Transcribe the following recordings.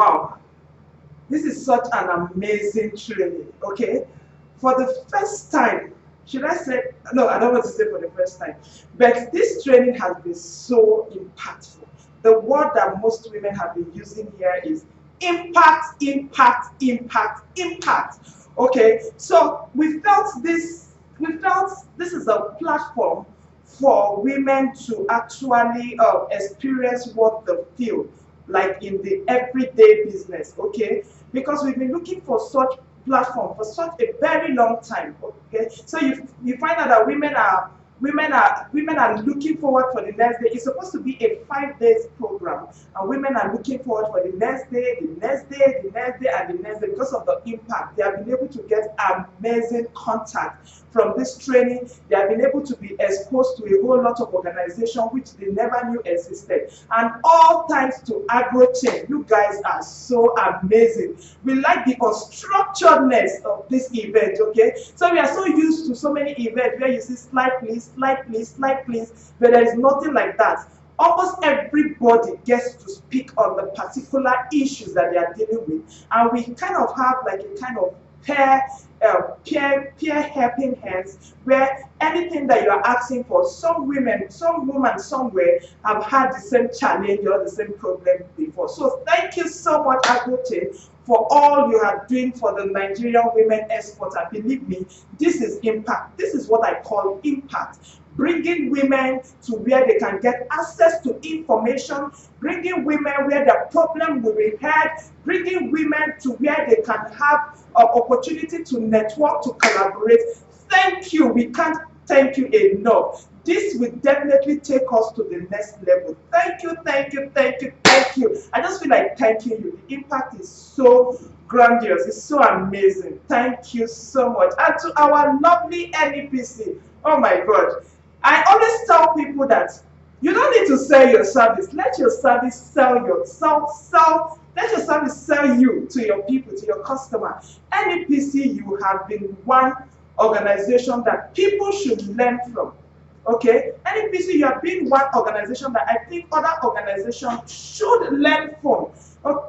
Wow, this is such an amazing training, okay? For the first time, should I say, no, I don't want to say for the first time, but this training has been so impactful. The word that most women have been using here is impact, impact, impact, impact. Okay, so we felt this is a platform for women to actually experience what they feel like in the everyday business, okay? Because we've been looking for such platform for such a very long time, okay? So you find out that women are looking forward for the next day. It's supposed to be a 5 days program, and women are looking forward for the next day, the next day, the next day, and the next day. Because of the impact, they have been able to get amazing contact from this training. They have been able to be exposed to a whole lot of organizations which they never knew existed. And all thanks to Agrochains. You guys are so amazing. We like the unstructuredness of this event, okay? So we are so used to so many events where you see slide please, slide please, slide please, but there is nothing like that. Almost everybody gets to speak on the particular issues that they are dealing with, and we kind of have like a kind of peer helping hands, where anything that you are asking for, some women somewhere have had the same challenge or the same problem before. So thank you so much, Agrochains, for all you are doing for the Nigerian women exporter. Believe me, this is impact. This is what I call impact. Bringing women to where they can get access to information, bringing women where the problem will be heard, bringing women to where they can have an opportunity to network, to collaborate. Thank you. We can't thank you enough. This will definitely take us to the next level. Thank you, thank you, thank you, thank you. I just feel like thanking you. The impact is so grandiose. It's so amazing. Thank you so much. And to our lovely NEPC, oh my God. I always tell people that you don't need to sell your service. Let your service sell yourself. Let your service sell you to your people, to your customer. NEPC, you have been one organization that people should learn from. Okay, NEPC, you have been one organization that I think other organizations should learn from.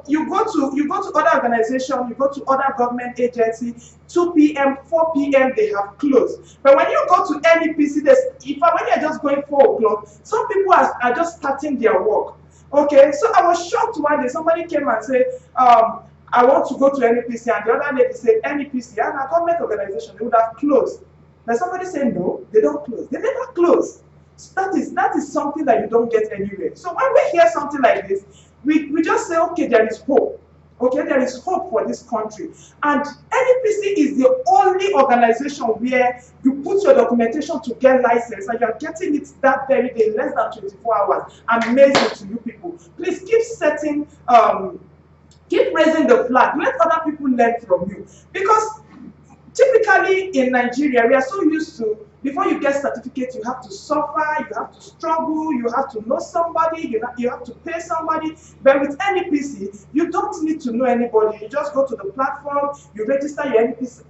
You go to other organizations, you go to other government agencies, 2 p.m., 4 p.m. they have closed. But when you go to NEPC, when you're just going 4 o'clock, some people are just starting their work. Okay, so I was shocked one day. Somebody came and said, I want to go to NEPC, and the other lady said, NEPC, and a government organization, they would have closed. But somebody said, no, they don't close. They never close. That is something that you don't get anywhere. So when we hear something like this, we just say, okay, there is hope. Okay, there is hope for this country. And NEPC is the only organization where you put your documentation to get license and you're getting it that very day, less than 24 hours. Amazing to you people. Please keep raising the flag. Let other people learn from you. Because typically in Nigeria, we are so used to, before you get certificate, you have to suffer, you have to struggle, you have to know somebody, you have to pay somebody. But with NEPC, you don't need to know anybody. You just go to the platform, you register your NEPC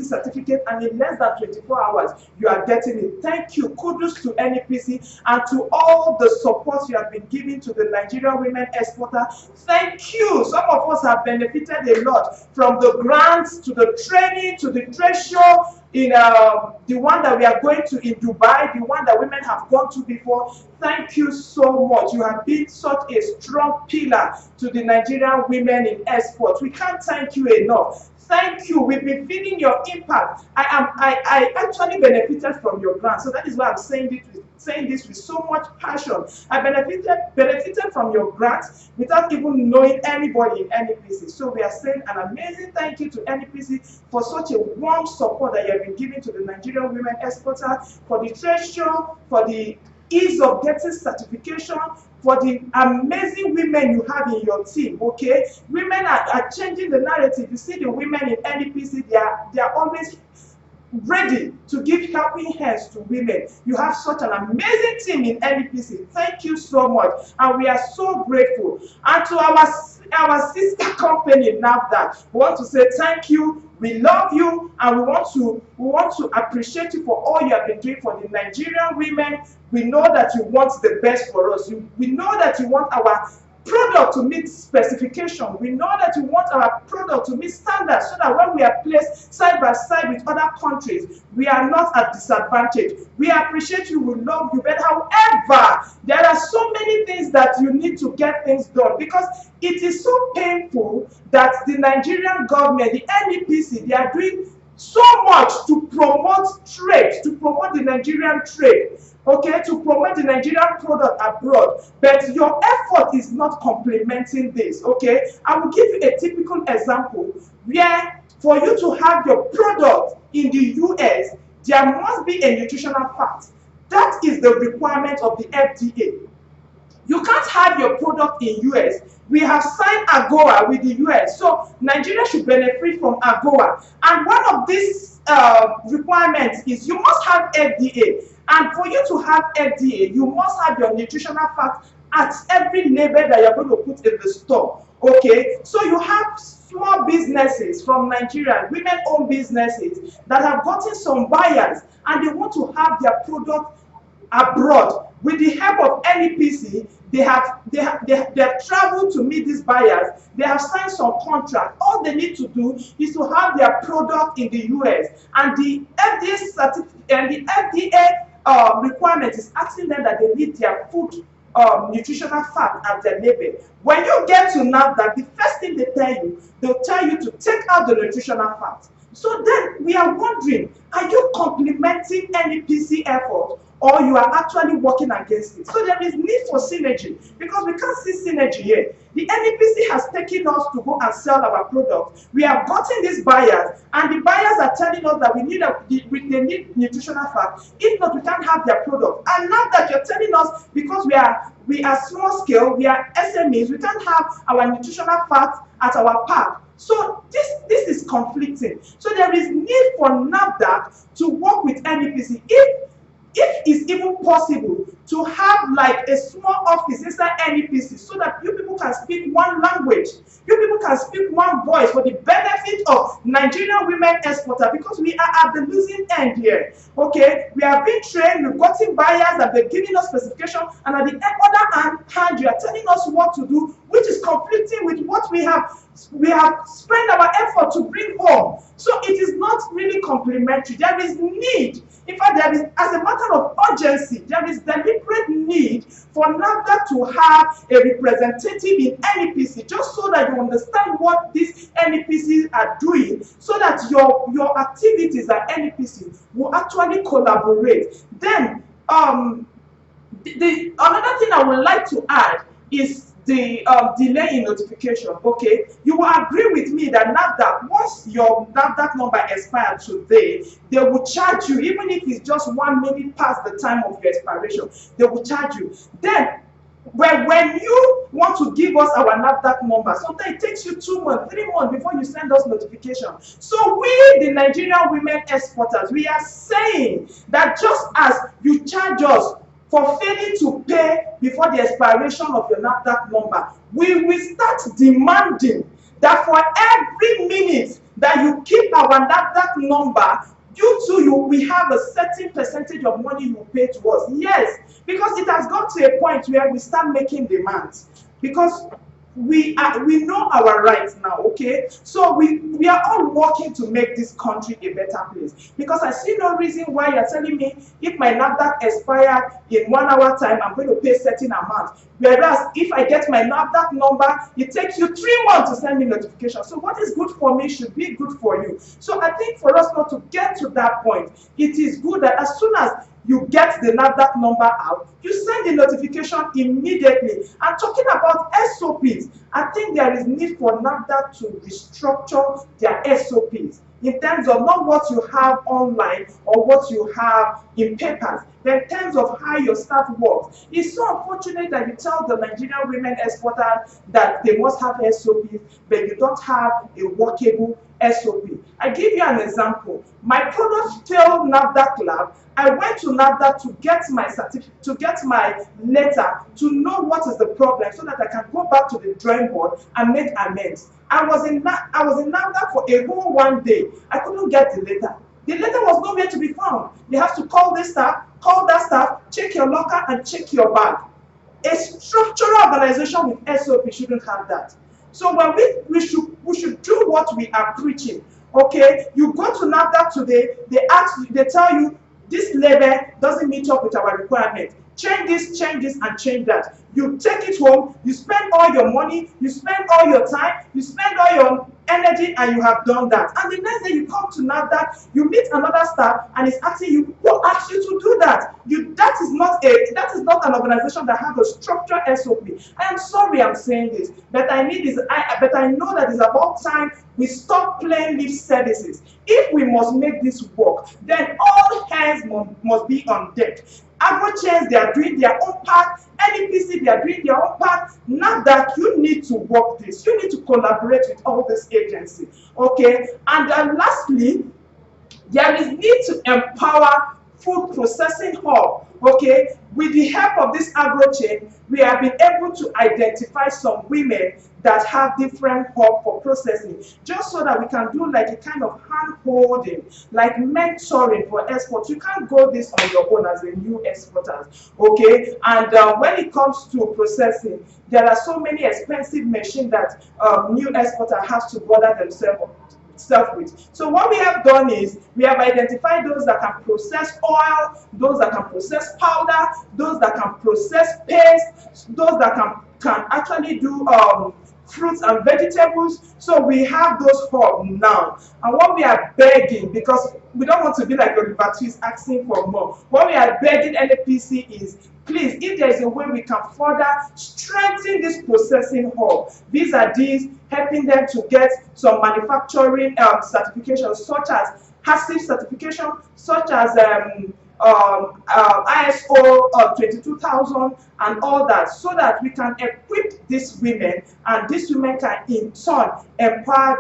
certificate, and in less than 24 hours, you are getting it. Thank you. Kudos to NEPC and to all the support you have been giving to the Nigerian women exporter. Thank you. Some of us have benefited a lot from the grants, to the training, to the trade show, in the one that we are going to in Dubai, the one that women have gone to before. Thank you so much. You have been such a strong pillar to the Nigerian women in export. We can't thank you enough. Thank you. We've been feeling your impact. I actually benefited from your grant, so that is why I'm saying this with so much passion. I benefited from your grant without even knowing anybody in NEPC. So we are saying an amazing thank you to NEPC for such a warm support that you have been giving to the Nigerian women exporter, for the trade show, for the ease of getting certification, for the amazing women you have in your team. Okay, women are changing the narrative. You see the women in NEPC, they are always ready to give helping hands to women. You have such an amazing team in NEPC. Thank you so much, and we are so grateful. And to our sister company NAFDAC, we want to say thank you. We love you, and we want to appreciate you for all you have been doing for the Nigerian women. We know that you want the best for us. We know that you want our product to meet specification. We know that we want our product to meet standards so that when we are placed side by side with other countries, we are not at disadvantage. We appreciate you, we love you, but however, there are so many things that you need to get things done, because it is so painful that the Nigerian government, the NEPC, they are doing so much to promote trade, to promote the Nigerian trade, okay, to promote the Nigerian product abroad, but your effort is not complementing this, okay. I will give you a typical example where for you to have your product in the US, there must be a nutritional fact. That is the requirement of the FDA. You can't have your product in US. We have signed AGOA with the US, so Nigeria should benefit from AGOA. And one of these requirements is you must have FDA. And for you to have FDA, you must have your nutritional facts at every label that you're going to put in the store. Okay, so you have small businesses from Nigeria, women-owned businesses that have gotten some buyers and they want to have their product abroad. With the help of NEPC, they have traveled to meet these buyers. They have signed some contract. All they need to do is to have their product in the US, and the FDA certificate and the FDA requirement is asking them that they need their food nutritional fact at their label. When you get to NAFDAC, the first thing they'll tell you to take out the nutritional fact. So then we are wondering, are you complementing NEPC effort, or you are actually working against it? So there is need for synergy, because we can't see synergy here. The NEPC has taken us to go and sell our product. We have gotten these buyers, and the buyers are telling us that they need nutritional fact. If not, we can't have their product. And now that you're telling us, because we are small scale, we are SMEs, we can't have our nutritional fact at our park. So this is conflicting. So there is need for NAFDAC to work with NEPC. If it's even possible to have like a small office inside NEPC, so that you people can speak one language, you people can speak one voice for the benefit of Nigerian women exporters, because we are at the losing end here. Okay, we are being trained, we've gotten buyers, and they're giving us specification, and at the other hand, you are telling us what to do, which is conflicting with what we have spent our effort to bring home. So it is not really complementary. There is need. In fact, there is, as a matter of urgency, there is deliberate need for NAFDAC to have a representative in NEPC, just so that you understand what these NEPCs are doing, so that your activities at NEPC will actually collaborate. Then, another thing I would like to add is the delay in notification. Okay, you will agree with me that NAFDAC, once your NAFDAC number expires today, they will charge you, even if it's just 1 minute past the time of your expiration, they will charge you. Then when you want to give us our NAFDAC number, sometimes it takes you 2 months, 3 months before you send us notification. So we, the Nigerian women exporters, we are saying that just as you charge us for failing to pay before the expiration of your NAFDAC number, we will start demanding that for every minute that you keep our NAFDAC number, we have a certain percentage of money you pay to us. Yes, because it has got to a point where we start making demands, because we know our rights now. Okay, so we are all working to make this country a better place, because I see no reason why you're telling me if my NAFDAC expired in 1 hour time, I'm going to pay a certain amount, whereas if I get my NAFDAC number, it takes you 3 months to send me notification. So what is good for me should be good for you. So I think for us not to get to that point, it is good that as soon as you get the NAFDAC number out, you send the notification immediately. And talking about SOPs, I think there is need for NAFDAC to restructure their SOPs in terms of not what you have online or what you have in papers, but in terms of how your staff works. It's so unfortunate that you tell the Nigerian women exporters that they must have SOPs, but you don't have a workable SOP. I give you an example. My product failed NAFDAC lab. I went to NAFDAC to get my certificate, to get my letter, to know what is the problem, so that I can go back to the drawing board and make amends. I was in NAFDAC for a whole 1 day. I couldn't get the letter. The letter was nowhere to be found. You have to call this staff, call that staff, check your locker, and check your bag. A structural organization with SOP shouldn't have that. So when we should do what we are preaching. Okay, you go to NAFDAC today, they tell you this label doesn't meet up with our requirement. Change this, and change that. You take it home, you spend all your money, you spend all your time, you spend all your energy, and you have done that. And the next day you come to NAFDAC, you meet another staff, and it's asking you, who asked you to do that? That is not an organization that has a structured SOP. I am sorry I'm saying this, but I know that it's about time we stop playing lip services. If we must make this work, then all hands must be on deck. Agrochains, they are doing their own part. NEPC, they are doing their own part. Now that you need to work this, you need to collaborate with all these agencies. Okay, and lastly, there is need to empower food processing hub. Okay, with the help of this Agrochain, we have been able to identify some women that have different hub for processing, just so that we can do like a kind of hand holding, like mentoring for exports. You can't go this on your own as a new exporter. Okay, and when it comes to processing, there are so many expensive machines that new exporter has to bother themselves with. So what we have done is we have identified those that can process oil, those that can process powder, those that can process paste, those that can actually do fruits and vegetables. So we have those hubs now. And what we are begging, because we don't want to be like the liberties asking for more, what we are begging NAPC is, please, if there is a way we can further strengthen this processing hub, vis-a-vis helping them to get some manufacturing certifications, such as HACCP certification, such as ISO 22,000 and all that, so that we can equip these women, and these women can in turn empower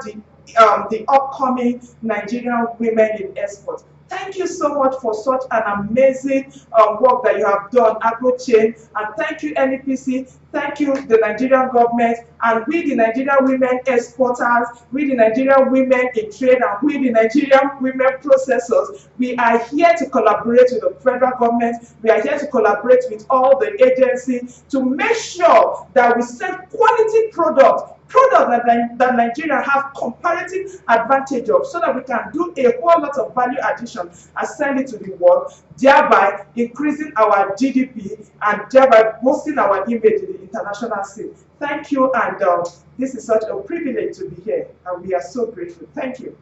the upcoming Nigerian women in export. Thank you so much for such an amazing work that you have done, Agrochain, and thank you, NEPC. Thank you, the Nigerian government, and we, the Nigerian women exporters, we, the Nigerian women in trade, and we, the Nigerian women processors. We are here to collaborate with the federal government. We are here to collaborate with all the agencies to make sure that we send quality products that Nigeria have comparative advantage of, so that we can do a whole lot of value addition and send it to the world, thereby increasing our GDP and thereby boosting our image in the international scene. Thank you, and this is such a privilege to be here, and we are so grateful. Thank you.